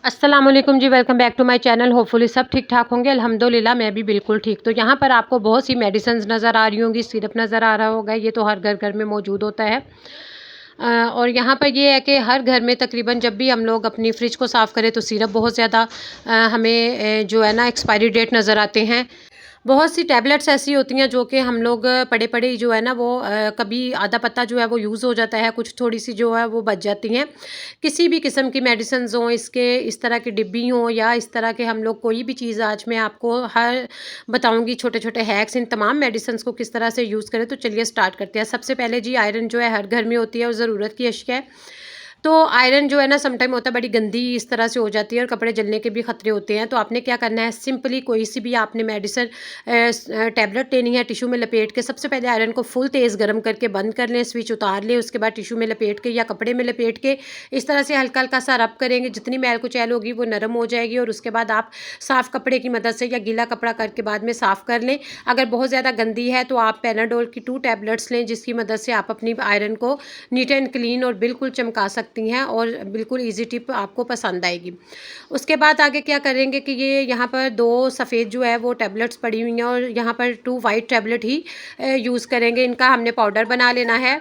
अस्सलाम वालेकुम जी, welcome back to my channel. Hopefully सब ठीक-ठाक होंगे। अल्हम्दुलिल्लाह मैं भी बिल्कुल ठीक। तो यहाँ पर आपको बहुत सी मेडिसिन्स नज़र आ रही होंगी, सिरप नज़र आ रहा होगा, ये तो हर घर-घर में मौजूद होता है। और यहाँ पर ये है कि हर घर में तकरीबन जब भी हम लोग अपनी फ्रिज को साफ़ करें तो सिरप बहुत ज़्यादा हमें जो है ना एक्सपायरी डेट नज़र आते हैं। बहुत सी टैबलेट्स ऐसी होती हैं जो कि हम लोग पड़े-पड़े ही जो है ना वो कभी आधा पत्ता जो है वो यूज़ हो जाता है, कुछ थोड़ी-सी जो है वो बच जाती हैं। किसी भी किस्म की मेडिसिन्स हों, इसके इस तरह की डिब्बी हों या इस तरह के हम लोग कोई भी चीज़ आज मैं आपको हर बताऊँगी छोटे-छोटे हैक्स इन तमाम मेडिसिन्स को किस तरह से यूज़ करें। तो चलिए स्टार्ट करते हैं। सबसे पहले जी आयरन जो है हर घर में होती है और ज़रूरत की अशिया है। तो आयरन जो है ना सम टाइम होता है बड़ी गंदी इस तरह से हो जाती है और कपड़े जलने के भी खतरे होते हैं। तो आपने क्या करना है, सिंपली कोई सी भी आपने मेडिसिन टैबलेट लेनी है, टिश्यू में लपेट के सबसे पहले आयरन को फुल तेज़ गर्म करके बंद कर लें, स्विच उतार लें, उसके बाद टिश्यू में लपेट के या कपड़े में लपेट के इस तरह से हल्का हल्का सा रब करेंगे, जितनी मैल कुचैल होगी वो नरम हो जाएगी और उसके बाद आप साफ़ कपड़े की मदद से या गीला कपड़ा करके बाद में साफ़ कर लें। अगर बहुत ज़्यादा गंदी है तो आप पैनाडोल की 2 टैबलेट्स लें, जिसकी मदद से आप अपनी आयरन को नीट एंड क्लीन और बिल्कुल चमका सकती हैं और बिल्कुल ईज़ी टिप आपको पसंद आएगी। उसके बाद आगे क्या करेंगे कि ये यहाँ पर 2 सफ़ेद जो है वो टैबलेट्स पड़ी हुई हैं और यहाँ पर 2 वाइट टैबलेट ही यूज़ करेंगे। इनका हमने पाउडर बना लेना है।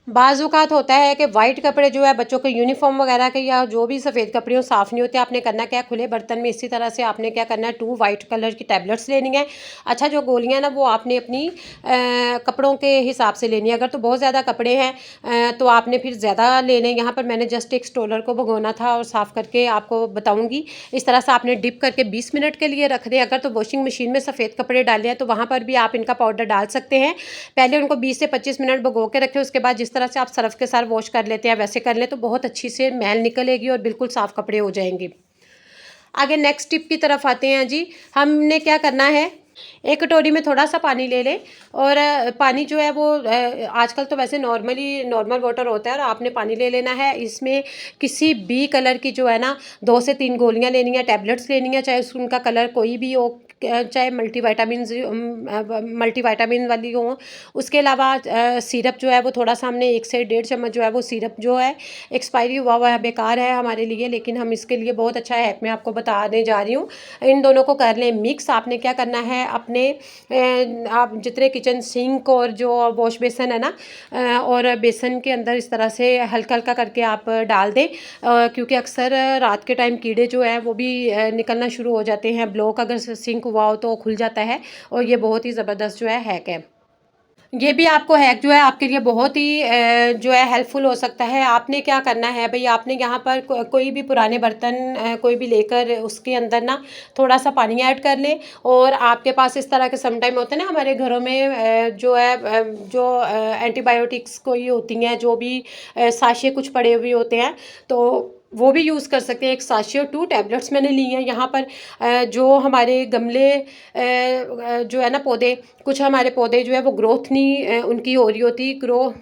बाज़-औक़ात होता है कि वाइट कपड़े जो है बच्चों के यूनिफ़ॉर्म वग़ैरह के या जो भी सफ़ेद कपड़े हो साफ़ नहीं होते। आपने करना क्या है, खुले बर्तन में इसी तरह से आपने क्या करना है, 2 वाइट कलर की टैबलेट्स लेनी है। अच्छा, जो गोलियाँ ना वो आपने अपनी कपड़ों के हिसाब से लेनी है। अगर तो बहुत ज़्यादा कपड़े हैं तो आपने फिर ज़्यादा लेने। यहाँ पर मैंने जस्ट एक स्टोलर को भगोना था और साफ़ करके आपको बताऊँगी। इस तरह से आपने डिप करके 20 मिनट के लिए रख दें। अगर तो वॉशिंग मशीन में सफ़ेद कपड़े डाले हैं तो वहाँ पर भी आप इनका पाउडर डाल सकते हैं। पहले उनको 20 से 25 मिनट भगो के रखें, उसके बाद जिस तरह से आप सर्फ़ के साथ वॉश कर लेते हैं वैसे कर लें तो बहुत अच्छी से मैल निकलेगी और बिल्कुल साफ़ कपड़े हो जाएंगे। आगे नेक्स्ट टिप की तरफ आते हैं जी। हमने क्या करना है, एक कटोरी में थोड़ा सा पानी ले लें और पानी जो है वो आजकल तो वैसे नॉर्मल वाटर होता है और आपने पानी ले लेना है। इसमें किसी भी कलर की जो है ना 2 से 3 गोलियां लेनी है, टैबलेट्स लेनी है, चाहे उनका कलर कोई भी हो, चाहे मल्टीविटामिन वाली हो। उसके अलावा सिरप जो है वो थोड़ा सा हमने 1 से 1.5 चम्मच जो है वो सिरप जो है एक्सपायरी हुआ हुआ है, बेकार है हमारे लिए, लेकिन हम इसके लिए बहुत अच्छा हैक मैं आपको बताने जा रही हूँ। इन दोनों को कर लें मिक्स। आपने क्या करना है, अपने आप जितने किचन सिंक और जो वॉश बेसन है ना और बेसन के अंदर इस तरह से हल्का हल्का करके आप डाल दें, क्योंकि अक्सर रात के टाइम कीड़े जो है वो भी निकलना शुरू हो जाते हैं। ब्लॉक अगर सिंक हुआ हो तो खुल जाता है और ये बहुत ही ज़बरदस्त जो है हैक है। ये भी आपको हैक जो है आपके लिए बहुत ही जो है हेल्पफुल हो सकता है। आपने क्या करना है भई, आपने यहाँ पर कोई भी पुराने बर्तन कोई भी लेकर उसके अंदर ना थोड़ा सा पानी ऐड कर लें और आपके पास इस तरह के सम टाइम होते हैं ना हमारे घरों में जो है जो एंटीबायोटिक्स कोई होती हैं, जो भी साशे कुछ पड़े हुए होते हैं तो वो भी यूज़ कर सकते हैं। एक साशे और 2 टैबलेट्स मैंने ली हैं। यहाँ पर जो हमारे गमले जो है ना पौधे, कुछ हमारे पौधे जो है वो ग्रोथ नहीं उनकी हो रही होती ग्रो,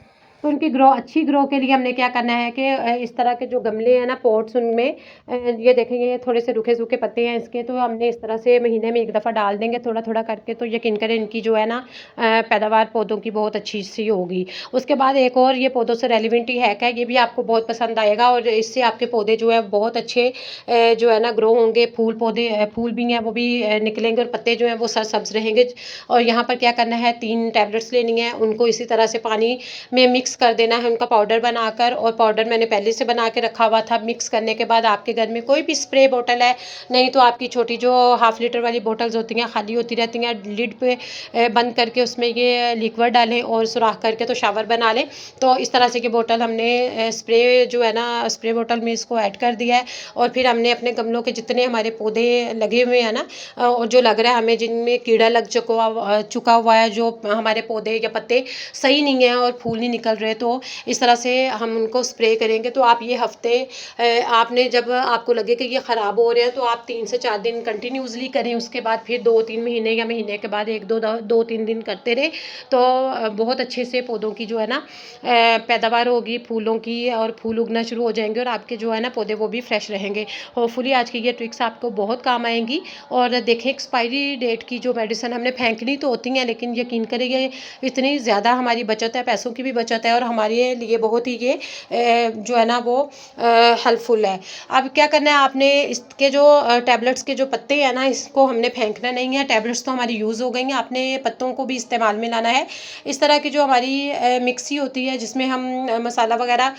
तो उनकी अच्छी ग्रो के लिए हमने क्या करना है कि इस तरह के जो गमले हैं ना पॉट्स, उनमें ये देखेंगे ये थोड़े से रूखे सूखे पत्ते हैं इसके, तो हमने इस तरह से महीने में एक दफ़ा डाल देंगे थोड़ा थोड़ा करके, तो यकीन करें इनकी जो है ना पैदावार पौधों की बहुत अच्छी सी होगी। उसके बाद एक और ये पौधों से रेलिवेंट ही हैक है, ये भी आपको बहुत पसंद आएगा और इससे आपके पौधे जो है बहुत अच्छे जो है ना ग्रो होंगे। फूल पौधे फूल भी हैं वो भी निकलेंगे और पत्ते जो हैं वो सरसब्ज रहेंगे। और यहाँ पर क्या करना है, 3 टैबलेट्स लेनी है, उनको इसी तरह से पानी में मिक्स कर देना है उनका पाउडर बनाकर, और पाउडर मैंने पहले से बना के रखा हुआ था। मिक्स करने के बाद आपके घर में कोई भी स्प्रे बोतल है, नहीं तो आपकी छोटी जो हाफ़ लीटर वाली बोतल्स होती हैं खाली होती रहती हैं, लिड पे बंद करके उसमें ये लिक्विड डालें और सुराख करके तो शावर बना लें। तो इस तरह से कि बोतल हमने स्प्रे जो है ना स्प्रे बोतल में इसको ऐड कर दिया है और फिर हमने अपने गमलों के जितने हमारे पौधे लगे हुए हैं ना और जो लग रहा है हमें जिनमें कीड़ा लग चुका हुआ है, जो हमारे पौधे या पत्ते सही नहीं है और फूल नहीं निकल रहे, तो इस तरह से हम उनको स्प्रे करेंगे। तो आप ये हफ्ते आपने जब आपको लगे कि ये ख़राब हो रहे हैं तो आप 3 से 4 दिन कंटिन्यूसली करें, उसके बाद फिर 2-3 महीने या महीने के बाद 1-2 3 दिन करते रहे तो बहुत अच्छे से पौधों की जो है ना पैदावार होगी फूलों की और फूल उगना शुरू हो जाएंगे और आपके जो है ना पौधे वो भी फ्रेश रहेंगे। होपफुली आज की ये ट्रिक्स आपको बहुत काम आएंगी। और देखें एक्सपायरी डेट की जो मेडिसिन हमने फेंकनी तो होती हैं, लेकिन यकीन करिए इतनी ज़्यादा हमारी बचत है, पैसों की भी बचत है है और हमारे लिए बहुत ही ये जो है ना वो हेल्पफुल है। अब क्या करना है आपने, इसके जो टैबलेट्स के जो पत्ते हैं ना, इसको हमने फेंकना नहीं है। टैबलेट्स तो हमारी यूज़ हो गई हैं, आपने पत्तों को भी इस्तेमाल में लाना है। इस तरह की जो हमारी मिक्सी होती है जिसमें हम मसाला वगैरह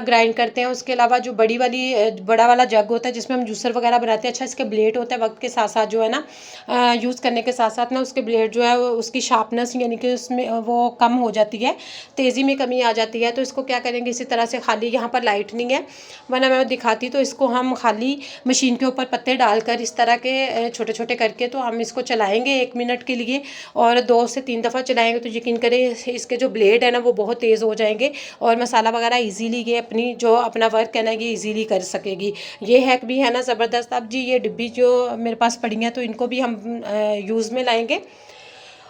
ग्राइंड करते हैं, उसके अलावा जो बड़ा वाला जग होता है जिसमें हम जूसर वगैरह बनाते हैं। अच्छा, इसके ब्लेड होता है, वक्त के साथ साथ जो है ना यूज़ करने के साथ साथ ना उसके ब्लेड जो है उसकी शार्पनेस यानी कि उसमें वो कम हो जाती है, तेज़ी में कमी आ जाती है। तो इसको क्या करेंगे, इसी तरह से खाली, यहाँ पर लाइट नहीं है वरना मैं दिखाती, तो इसको हम खाली मशीन के ऊपर पत्ते डालकर इस तरह के छोटे छोटे करके तो हम इसको चलाएंगे 1 मिनट के लिए, और 2 से 3 दफ़ा चलाएंगे तो यकीन करें इसके जो ब्लेड है ना वो बहुत तेज़ हो जाएंगे और मसाला वगैरह इजीली ये अपना वर्क है ना ये इजीली कर सकेगी। ये हैक भी है ना ज़बरदस्त। अब जी ये डिब्बी जो मेरे पास पड़ी हैं तो इनको भी हम यूज़ में लाएंगे।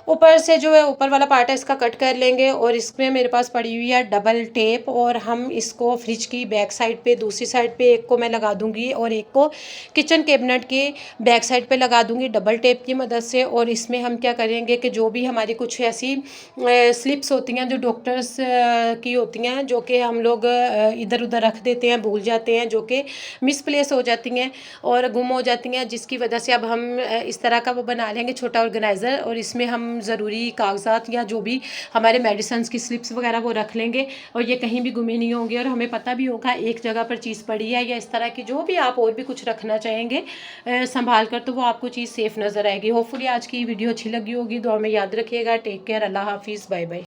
ऊपर से जो है ऊपर वाला पार्ट है इसका कट कर लेंगे, और इसमें मेरे पास पड़ी हुई है डबल टेप, और हम इसको फ्रिज की बैक साइड पे, दूसरी साइड पे एक को मैं लगा दूंगी और एक को किचन कैबिनेट के बैक साइड पे लगा दूंगी डबल टेप की मदद से। और इसमें हम क्या करेंगे कि जो भी हमारी कुछ ऐसी स्लिप्स होती हैं जो डॉक्टर्स की होती हैं, जो कि हम लोग इधर उधर रख देते हैं, भूल जाते हैं, जो कि मिसप्लेस हो जाती हैं और गुम हो जाती हैं, जिसकी वजह से अब हम इस तरह का वो बना लेंगे छोटा ऑर्गेनाइज़र, और इसमें हम ज़रूरी कागजात या जो भी हमारे मेडिसिन्स की स्लिप्स वगैरह वो रख लेंगे और ये कहीं भी गुमे नहीं होंगे, और हमें पता भी होगा एक जगह पर चीज़ पड़ी है। या इस तरह की जो भी आप और भी कुछ रखना चाहेंगे संभाल कर, तो वो आपको चीज़ सेफ़ नज़र आएगी। होपफुली आज की वीडियो अच्छी लगी होगी। दुआ में याद रखिएगा। Take care. अल्लाह हाफिज़। Bye bye.